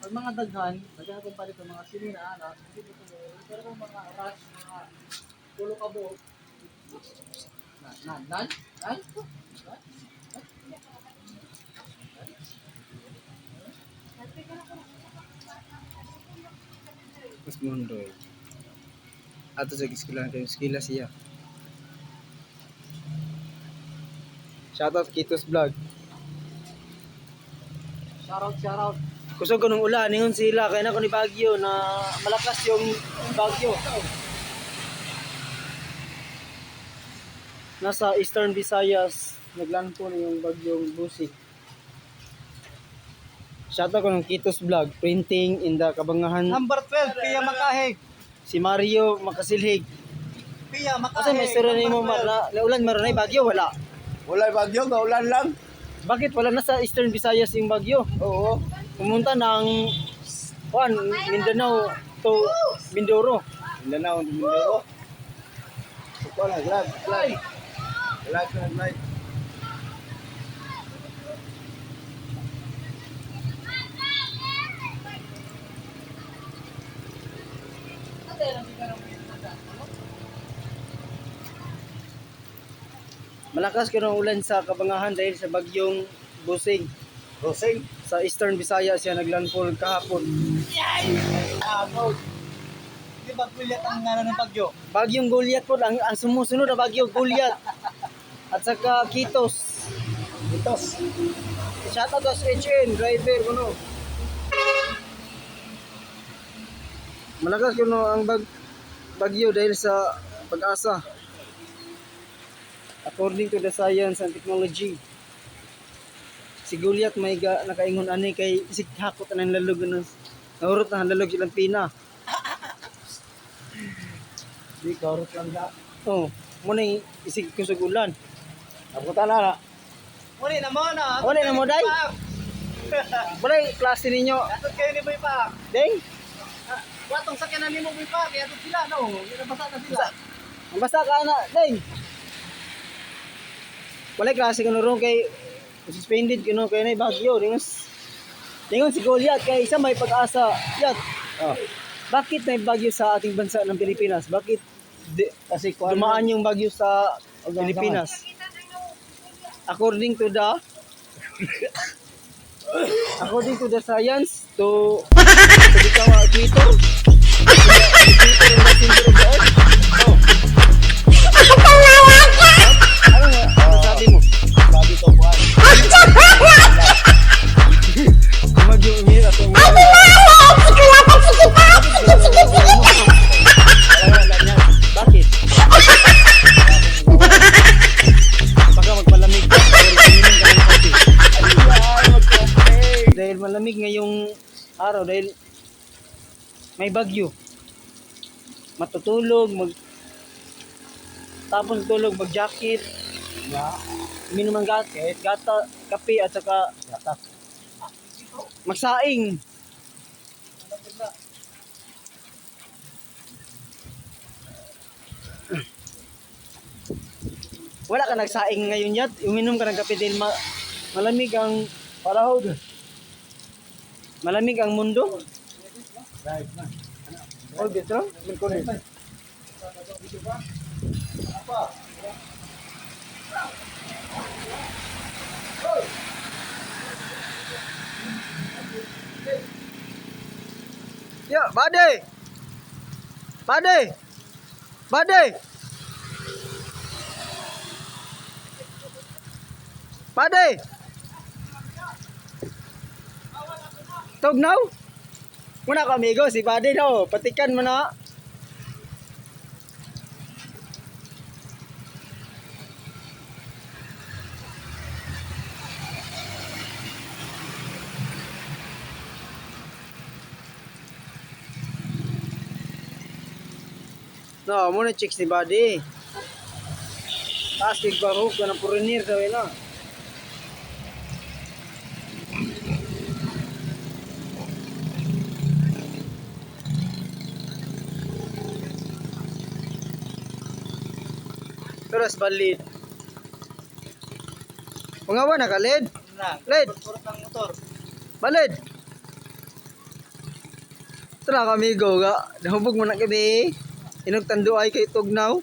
Pag mga daghan, daghan kung palit ng mga sinina, anak, hindi mo tuloy. Pero kung mga rush, mga tulo ka buo, nan? Mas mundoy. Ato sa eskwelahan kayo skila siya. Shoutout Kitos Vlog. Shoutout. Kusog ko ng ulan, ningon sila kaya na ko ni Bagyo na malakas yung Bagyo. Nasa Eastern Visayas, naglandfall yung bagyong Busi. Shoutout ko ng Kitos Vlog, printing in the Kabangahan. Number 12, Pia Makahig. Si Mario Makasilhig. Pia Makahig. Kasi may istorya nimo na ulan maron ay bagyo wala. Wala bagyo, gaulan lang. Bakit wala na sa Eastern Visayas yung bagyo? Oo. Pumunta ng Mindanao to Mindoro. Mindanao, Mindoro. Suko na, glad. Malakas ka ng ulan sa Kabangahan dahil sa bagyong Busing. Rosing. Sa Eastern Visayas siya naglandfall kahapon. Di ba kulyat ang ngalan ng bagyo? Bagyong Goliath po, ang sumusunod na bagyong Goliath. At saka Kitos. Itos. Shoutout to SHN, driver ko no. Malakas ko no ang bagyo dahil sa pag-asa. According to the science and technology. Si Goliath may nakaingon ani kay isig hakot ang lalog no. Nahurot na ang lalog silang pina. Di karot lang ka. Oh, muna isig kusog ulan. Abutan na. Muli na mo na. Wala na mo day. Wala klase ninyo. Atot kayo ni Boy Pa. Ding. Watong sakyanan ni mo Boy Pa, kaya atot sila no. Nabasa na sila. Ang basta ka na, ding. Wala klase ko ron kay suspended kuno kay na bagyo Dingon si Goliath kay isa may pag-asa. Yat. Oh. Bakit may bagyo sa ating bansa ng Pilipinas? Bakit Kasi dumaan yung bagyo sa Pilipinas? According to the science to Twitter. Ano sabi mo? sabi ko po ay. Bagyo umira to. Bakit? Baka magpalamig ka or uminom ka ng coffee. Dahil malamig ngayong araw dahil may bagyo. Matutulog, tapos tulog, mag-jacket, minum ng kape at saka magsaing. Wala ka nagsaing ngayon yat, uminom ka ng kape dahil malamig ang panahon. Malamig ang mundo. Right na. Oh, dito? Ya, badai. Badai. Badai. Badai. Tugnaw? Muna ka amigo, si Badai daw. Patikan mo na. No, muna chicks ni Buddy. Taas barok ka ng purinir daw yun ah. Terus balid. Pangawa na ka, Led? Na. Led, Purot ng motor. balid. Tara kamigo ga. Nahubog mo na kami. Inog tando ay kay tugnaw.